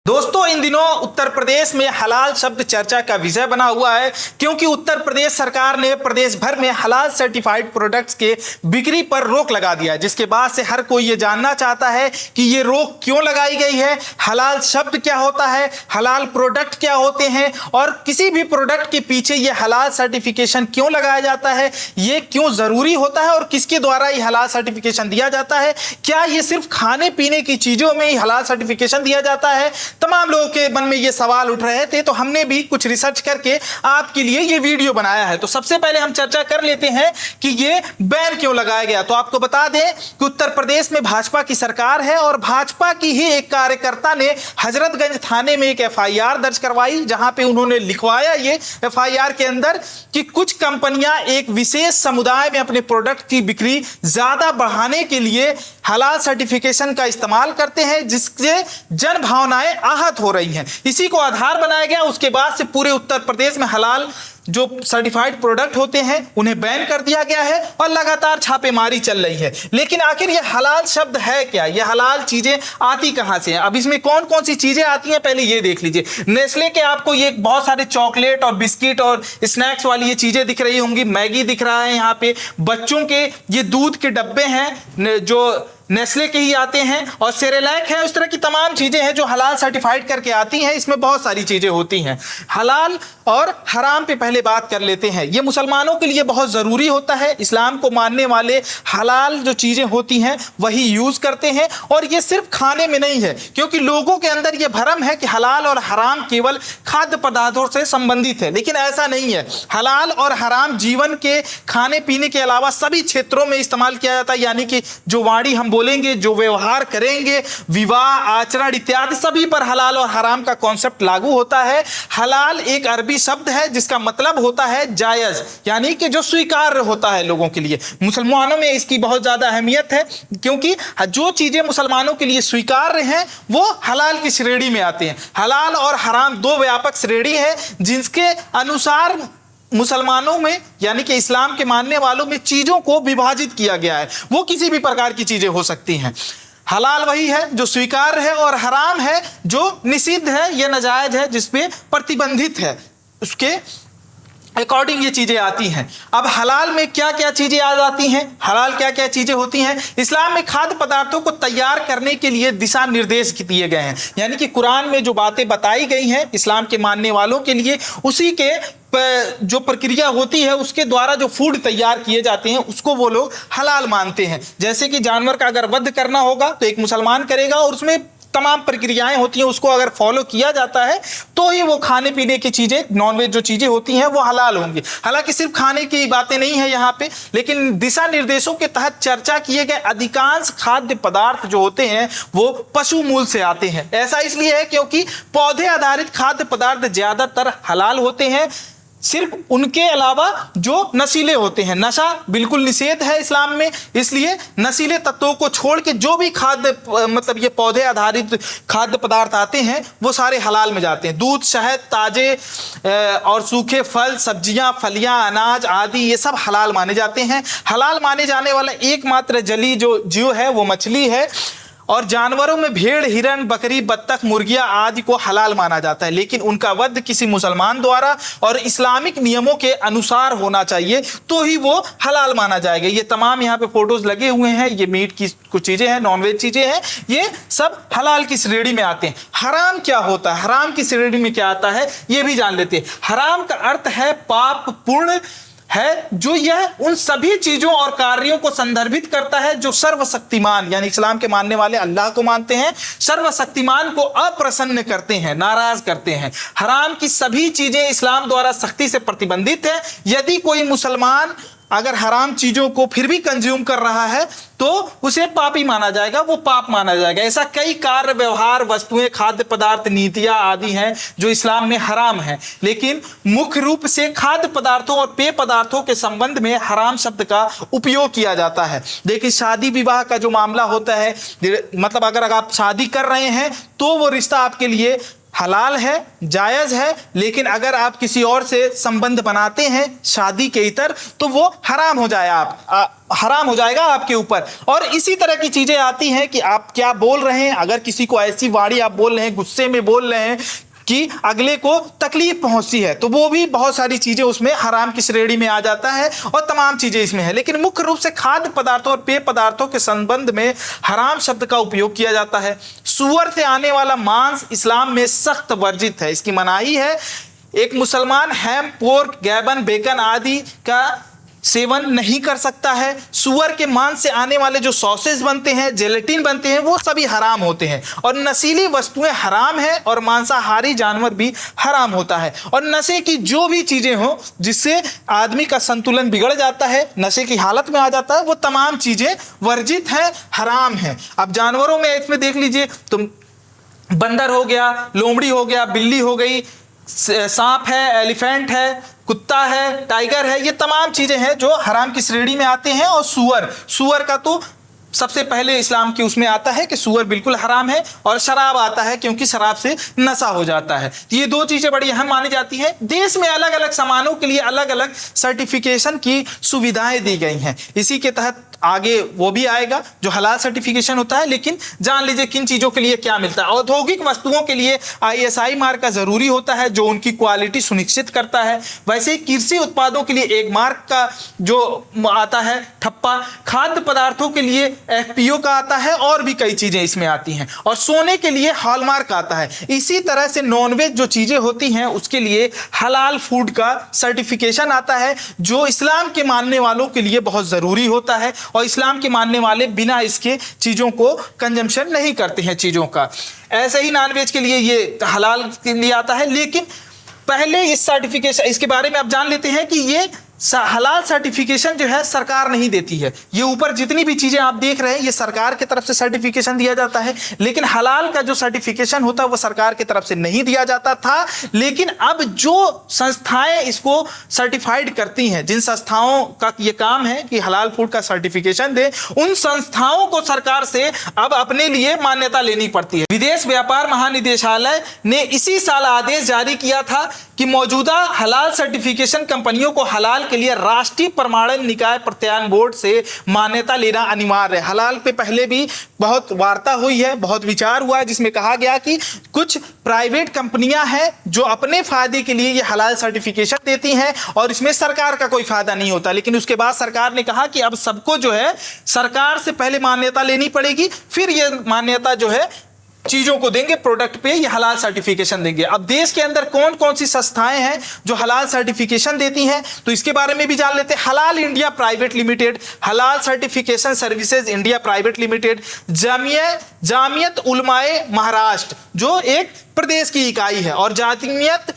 दोस्तों, इन दिनों उत्तर प्रदेश में हलाल शब्द चर्चा का विषय बना हुआ है, क्योंकि उत्तर प्रदेश सरकार ने प्रदेश भर में हलाल सर्टिफाइड प्रोडक्ट्स के बिक्री पर रोक लगा दिया है। जिसके बाद से हर कोई ये जानना चाहता है कि ये रोक क्यों लगाई गई है, हलाल शब्द क्या होता है, हलाल प्रोडक्ट क्या होते हैं और किसी भी प्रोडक्ट के पीछे ये हलाल सर्टिफिकेशन क्यों लगाया जाता है, ये क्यों जरूरी होता है और किसके द्वारा ये हलाल सर्टिफिकेशन दिया जाता है। क्या ये सिर्फ खाने पीने की चीजों में ही हलाल सर्टिफिकेशन दिया जाता है? तमाम लोगों के मन में ये सवाल उठ रहे थे, तो हमने भी कुछ रिसर्च करके आपके लिए ये वीडियो बनाया है। तो सबसे पहले हम चर्चा कर लेते हैं कि ये बैन क्यों लगाया गया। तो आपको बता दें कि उत्तर प्रदेश में भाजपा की सरकार है और भाजपा की ही एक कार्यकर्ता ने हजरतगंज थाने में एक एफआईआर दर्ज करवाई, जहां पे उन्होंने लिखवाया ये एफआईआर के अंदर कि कुछ कंपनियां एक विशेष समुदाय में अपने प्रोडक्ट की बिक्री ज्यादा बढ़ाने के लिए हलाल सर्टिफिकेशन का इस्तेमाल करते हैं, जिससे जन भावनाएं आहत हो रही हैं। इसी को आधार बनाया गया। उसके बाद से पूरे उत्तर प्रदेश में हलाल जो सर्टिफाइड प्रोडक्ट होते हैं उन्हें बैन कर दिया गया है और लगातार छापेमारी चल रही है। लेकिन आखिर ये हलाल शब्द है क्या, ये हलाल चीजें आती कहां से हैं? अब इसमें कौन कौन सी चीजें आती हैं, पहले ये देख लीजिए। नेस्ले के आपको ये बहुत सारे चॉकलेट और बिस्किट और स्नैक्स वाली ये चीजें दिख रही होंगी। मैगी दिख रहा है, यहाँ पे बच्चों के ये दूध के डब्बे हैं जो नेस्ले के ही आते हैं, और सेरेलैक है। उस तरह की तमाम चीजें हैं जो हलाल सर्टिफाइड करके आती हैं। इसमें बहुत सारी चीजें होती हैं। हलाल और हराम पे पहले बात कर लेते हैं। ये मुसलमानों के लिए बहुत जरूरी होता है। इस्लाम को मानने वाले हलाल जो चीजें होती हैं वही यूज करते हैं, और ये सिर्फ खाने में नहीं है, क्योंकि लोगों के अंदर ये भ्रम है कि हलाल और हराम केवल खाद्य पदार्थों से संबंधित है, लेकिन ऐसा नहीं है। हलाल और हराम जीवन के खाने पीने के अलावा सभी क्षेत्रों में इस्तेमाल किया जाता है। यानी कि जो वाणी हम बोलेंगे, जो व्यवहार करेंगे, विवाह, आचरण इत्यादि सभी पर हलाल और हराम का कॉन्सेप्ट लागू होता है। हलाल एक अरबी शब्द है जिसका मतलब होता है जायज, यानी कि जो स्वीकार्य होता है लोगों के लिए। मुसलमानों में इसकी बहुत ज्यादा अहमियत है, क्योंकि जो चीजें मुसलमानों के लिए स्वीकार्य हैं वो हलाल की श्रेणी में आते हैं। हलाल और हराम दो व्यापक श्रेणी है जिसके अनुसार मुसलमानों में यानी कि इस्लाम के मानने वालों में चीजों को विभाजित किया गया है। वो किसी भी प्रकार की चीजें हो सकती हैं। हलाल वही है जो स्वीकार्य है, और हराम है जो निषिद्ध है, यह नाजायज है, जिसपे प्रतिबंधित है। उसके अकॉर्डिंग ये चीजें आती हैं। अब हलाल में क्या क्या चीजें आ जाती हैं, हलाल क्या क्या चीजें होती हैं? इस्लाम में खाद्य पदार्थों को तैयार करने के लिए दिशा निर्देश दिए गए हैं। यानी कि कुरान में जो बातें बताई गई हैं इस्लाम के मानने वालों के लिए, उसी के जो प्रक्रिया होती है उसके द्वारा जो फूड तैयार किए जाते हैं उसको वो लोग हलाल मानते हैं। जैसे कि जानवर का अगर वध करना होगा तो एक मुसलमान करेगा, और उसमें तमाम प्रक्रियाएं होती हैं, उसको अगर फॉलो किया जाता है तो ही वो खाने पीने की चीजें, नॉनवेज जो चीजें होती हैं वो हलाल होंगी। हालांकि सिर्फ खाने की बातें नहीं है यहाँ पे, लेकिन दिशा निर्देशों के तहत चर्चा किए गए अधिकांश खाद्य पदार्थ जो होते हैं वो पशु मूल से आते हैं। ऐसा इसलिए है क्योंकि पौधे आधारित खाद्य पदार्थ ज्यादातर हलाल होते हैं, सिर्फ उनके अलावा जो नशीले होते हैं। नशा बिल्कुल निषेध है इस्लाम में, इसलिए नशीले तत्वों को छोड़ के जो भी खाद्य मतलब ये पौधे आधारित खाद्य पदार्थ आते हैं वो सारे हलाल में जाते हैं। दूध, शहद, ताजे और सूखे फल, सब्जियां, फलियां, अनाज आदि ये सब हलाल माने जाते हैं। हलाल माने जाने वाला एकमात्र जली जो जीव है वो मछली है, और जानवरों में भेड़, हिरन, बकरी, बत्तख, मुर्गियां आदि को हलाल माना जाता है, लेकिन उनका वध किसी मुसलमान द्वारा और इस्लामिक नियमों के अनुसार होना चाहिए, तो ही वो हलाल माना जाएगा। ये तमाम यहाँ पे फोटोज लगे हुए हैं, ये मीट की कुछ चीजें हैं, नॉनवेज चीजें हैं, ये सब हलाल की श्रेणी में आते हैं। हराम क्या होता है, हराम की श्रेणी में क्या आता है, ये भी जान लेते हैं। हराम का अर्थ है पाप पूर्ण है, जो यह उन सभी चीजों और कार्यों को संदर्भित करता है जो सर्वशक्तिमान यानी इस्लाम के मानने वाले अल्लाह को मानते हैं, सर्वशक्तिमान को अप्रसन्न करते हैं, नाराज करते हैं। हराम की सभी चीजें इस्लाम द्वारा सख्ती से प्रतिबंधित है। यदि कोई मुसलमान अगर हराम चीजों को फिर भी कंज्यूम कर रहा है तो उसे पापी माना जाएगा, वो पाप माना जाएगा। ऐसा कई कार्य, व्यवहार, वस्तुएं, खाद्य पदार्थ, नीतियां आदि हैं जो इस्लाम में हराम है, लेकिन मुख्य रूप से खाद्य पदार्थों और पेय पदार्थों के संबंध में हराम शब्द का उपयोग किया जाता है। देखिए, शादी विवाह का जो मामला होता है, मतलब अगर आप शादी कर रहे हैं तो वो रिश्ता आपके लिए हलाल है, जायज़ है, लेकिन अगर आप किसी और से संबंध बनाते हैं शादी के इतर तो वो हराम हो जाएगा आपके ऊपर। और इसी तरह की चीज़ें आती हैं कि आप क्या बोल रहे हैं, अगर किसी को ऐसी वाणी आप बोल रहे हैं, गुस्से में बोल रहे हैं कि अगले को तकलीफ पहुंचती है, तो वो भी बहुत सारी चीज़ें उसमें हराम की श्रेणी में आ जाता है और तमाम चीज़ें इसमें है। लेकिन मुख्य रूप से खाद्य पदार्थों और पेय पदार्थों के संबंध में हराम शब्द का उपयोग किया जाता है। सूअर से आने वाला मांस इस्लाम में सख्त वर्जित है, इसकी मनाही है। एक मुसलमान हैम, पोर्क, गैबन, बेकन आदि का सेवन नहीं कर सकता है। सूअर के मांस से आने वाले जो सॉसेज बनते हैं, जेलेटिन बनते हैं, वो सभी हराम होते हैं। और नशीली वस्तुएं हराम हैं और मांसाहारी जानवर भी हराम होता है। और नशे की जो भी चीजें हो जिससे आदमी का संतुलन बिगड़ जाता है, नशे की हालत में आ जाता है, वो तमाम चीजें वर्जित हैं, हराम हैं। अब जानवरों में इसमें देख लीजिए तो बंदर हो गया, लोमड़ी हो गया, बिल्ली हो गई, सांप है, एलिफेंट है, कुत्ता है, टाइगर है, ये तमाम चीजें हैं जो हराम की श्रेणी में आते हैं। और सूअर का तो सबसे पहले इस्लाम की उसमें आता है कि सूअर बिल्कुल हराम है। और शराब आता है क्योंकि शराब से नशा हो जाता है। तो ये दो चीजें बड़ी अहम मानी जाती हैं। देश में अलग अलग सामानों के लिए अलग अलग सर्टिफिकेशन की सुविधाएं दी गई हैं। इसी के तहत आगे वो भी आएगा जो हलाल सर्टिफिकेशन होता है। लेकिन जान लीजिए किन चीज़ों के लिए क्या मिलता है। औद्योगिक वस्तुओं के लिए ISI मार्क का ज़रूरी होता है जो उनकी क्वालिटी सुनिश्चित करता है। वैसे ही कृषि उत्पादों के लिए एक मार्क का जो आता है ठप्पा, खाद्य पदार्थों के लिए FPO का आता है और भी कई चीज़ें इसमें आती हैं। और सोने के लिए हॉलमार्क आता है। इसी तरह से नॉनवेज जो चीज़ें होती हैं उसके लिए हलाल फूड का सर्टिफिकेशन आता है जो इस्लाम के मानने वालों के लिए बहुत ज़रूरी होता है। और इस्लाम के मानने वाले बिना इसके चीज़ों को कंजम्पशन नहीं करते हैं चीज़ों का। ऐसे ही नॉनवेज के लिए ये हलाल के लिए आता है। लेकिन पहले इस सर्टिफिकेशन, इसके बारे में आप जान लेते हैं कि ये हलाल सर्टिफिकेशन जो है सरकार नहीं देती है। ये ऊपर जितनी भी चीज़ें आप देख रहे हैं ये सरकार की तरफ से सर्टिफिकेशन दिया जाता है। लेकिन हलाल का जो सर्टिफिकेशन होता है वो सरकार की तरफ से नहीं दिया जाता था। लेकिन अब जो संस्थाएं इसको सर्टिफाइड करती हैं, जिन संस्थाओं का ये काम है कि हलाल फूड का सर्टिफिकेशन दे, उन संस्थाओं को सरकार से अब अपने लिए मान्यता लेनी पड़ती है। विदेश व्यापार महानिदेशालय ने इसी साल आदेश जारी किया था कि मौजूदा हलाल सर्टिफिकेशन कंपनियों को हलाल के लिए राष्ट्रीय प्रमाणन निकाय प्रत्यायन बोर्ड से मान्यता लेना अनिवार्य है। हलाल पे पहले भी बहुत वार्ता हुई है, बहुत विचार हुआ है, जिसमें कहा गया कि कुछ प्राइवेट कंपनियां हैं जो अपने फायदे के लिए ये हलाल सर्टिफिकेशन देती हैं और इसमें सरकार का कोई फायदा नहीं होता। लेकिन उसके बाद सरकार ने कहा कि अब सबको जो है सरकार से पहले मान्यता लेनी पड़ेगी, फिर ये मान्यता जो है चीजों को देंगे, प्रोडक्ट पे ये हलाल सर्टिफिकेशन देंगे। अब देश के अंदर कौन कौन सी संस्थाएं हैं जो हलाल सर्टिफिकेशन देती हैं तो इसके बारे में भी जान लेते हैं। Halal India private limited, Halal certification services India private limited, Jamiat Ulama Maharashtra जो एक प्रदेश की इकाई है, और जामियत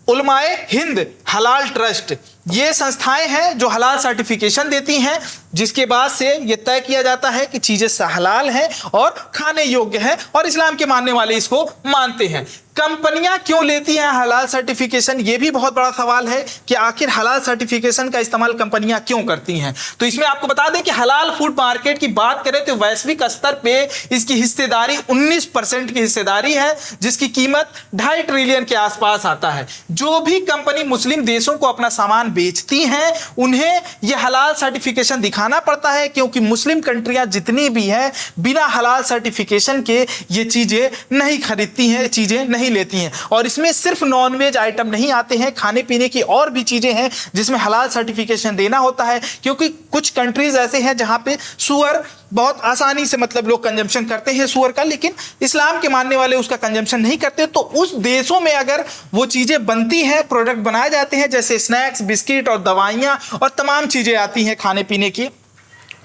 उलमाए हिंद हलाल ट्रस्ट, ये संस्थाएं हैं जो हलाल सर्टिफिकेशन देती हैं, जिसके बाद से ये तय किया जाता है कि चीजें हलाल हैं और खाने योग्य हैं और इस्लाम के मानने वाले इसको मानते हैं। कंपनियां क्यों लेती हैं हलाल सर्टिफिकेशन, ये भी बहुत बड़ा सवाल है कि आखिर हलाल सर्टिफिकेशन का इस्तेमाल कंपनियां क्यों करती हैं। तो इसमें आपको बता दें कि हलाल फूड मार्केट की बात करें तो वैश्विक स्तर पे इसकी हिस्सेदारी 19% की हिस्सेदारी है, जिसकी कीमत 2.5 ट्रिलियन के आसपास आता है। जो भी कंपनी मुस्लिम देशों को अपना सामान बेचती हैं उन्हें यह हलाल सर्टिफिकेशन दिखाना पड़ता है, क्योंकि मुस्लिम कंट्रियां जितनी भी हैं बिना हलाल सर्टिफिकेशन के ये चीजें नहीं खरीदती हैं, चीजें नहीं लेती हैं। और इसमें सिर्फ नॉनवेज आइटम नहीं आते हैं, खाने पीने की और भी चीजें हैं जिसमें हलाल सर्टिफिकेशन देना होता है, क्योंकि कुछ कंट्रीज ऐसे हैं जहां पे सूअर बहुत आसानी से मतलब लोग कंजम्पशन करते हैं सूअर का, लेकिन इस्लाम के मानने वाले उसका कंजम्पशन नहीं करते। तो उस देशों में अगर वो चीजें बनती हैं, प्रोडक्ट बनाए जाते हैं, जैसे स्नैक्स, बिस्किट और दवाइयाँ और तमाम चीजें आती हैं खाने पीने की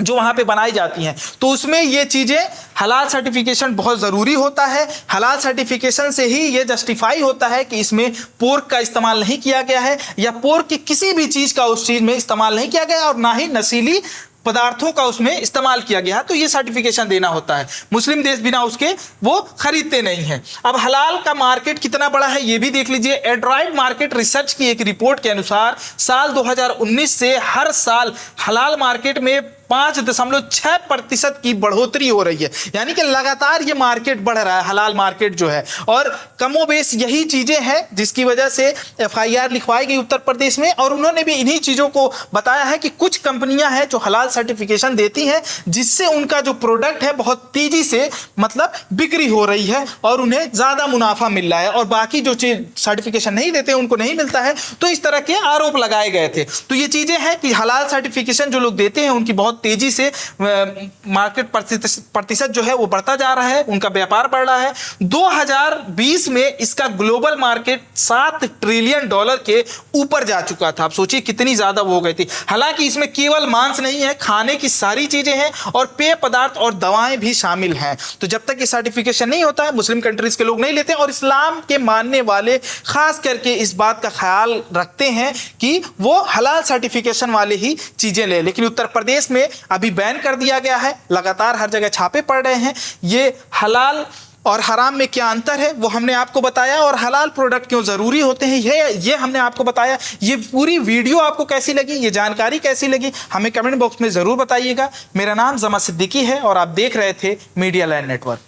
जो वहाँ पे बनाई जाती हैं, तो उसमें ये चीज़ें हलाल सर्टिफिकेशन बहुत ज़रूरी होता है। हलाल सर्टिफिकेशन से ही ये जस्टिफाई होता है कि इसमें पोर्क का इस्तेमाल नहीं किया गया है या पोर्क की किसी भी चीज़ का उस चीज़ में इस्तेमाल नहीं किया गया और ना ही नशीली पदार्थों का उसमें इस्तेमाल किया गया, तो ये सर्टिफिकेशन देना होता है। मुस्लिम देश बिना उसके वो खरीदते नहीं हैं। अब हलाल का मार्केट कितना बड़ा है ये भी देख लीजिए। एड्रॉइड मार्केट रिसर्च की एक रिपोर्ट के अनुसार साल 2019 से हर साल हलाल मार्केट में 5.6% की बढ़ोतरी हो रही है। यानी कि लगातार ये मार्केट बढ़ रहा है, हलाल मार्केट जो है। और कमोबेश यही चीजें हैं जिसकी वजह से एफआईआर लिखवाई गई उत्तर प्रदेश में। और उन्होंने भी इन्हीं चीजों को बताया है कि कुछ कंपनियां हैं जो हलाल सर्टिफिकेशन देती हैं, जिससे उनका जो प्रोडक्ट है बहुत तेजी से मतलब बिक्री हो रही है और उन्हें ज्यादा मुनाफा मिल रहा है, और बाकी जो चीज सर्टिफिकेशन नहीं देते उनको नहीं मिलता है। तो इस तरह के आरोप लगाए गए थे। तो ये चीजें हैं कि हलाल सर्टिफिकेशन जो लोग देते हैं उनकी बहुत तेजी से मार्केट प्रतिशत जो है वो बढ़ता जा रहा है, उनका व्यापार बढ़ रहा है। 2020 में इसका ग्लोबल मार्केट $7 ट्रिलियन के ऊपर जा चुका था। आप सोचिए कितनी ज्यादा वो हो गई थी। हालांकि इसमें केवल मांस नहीं है, खाने की सारी चीजें हैं और पेय पदार्थ और दवाएं भी शामिल हैं। तो जब तक ये सर्टिफिकेशन नहीं होता है, मुस्लिम कंट्रीज के लोग नहीं लेते। और इस्लाम के मानने वाले खास करके इस बात का ख्याल रखते हैं कि वो हलाल सर्टिफिकेशन वाले ही चीजें ले। लेकिन उत्तर प्रदेश में अभी बैन कर दिया गया है, लगातार हर जगह छापे पड़ रहे हैं। ये हलाल और हराम में क्या अंतर है वो हमने आपको बताया, और हलाल प्रोडक्ट क्यों जरूरी होते हैं ये हमने आपको बताया। ये पूरी वीडियो आपको कैसी लगी, ये जानकारी कैसी लगी, हमें कमेंट बॉक्स में जरूर बताइएगा। मेरा नाम जमा सिद्दीकी है और आप देख रहे थे मीडिया लैंड नेटवर्क।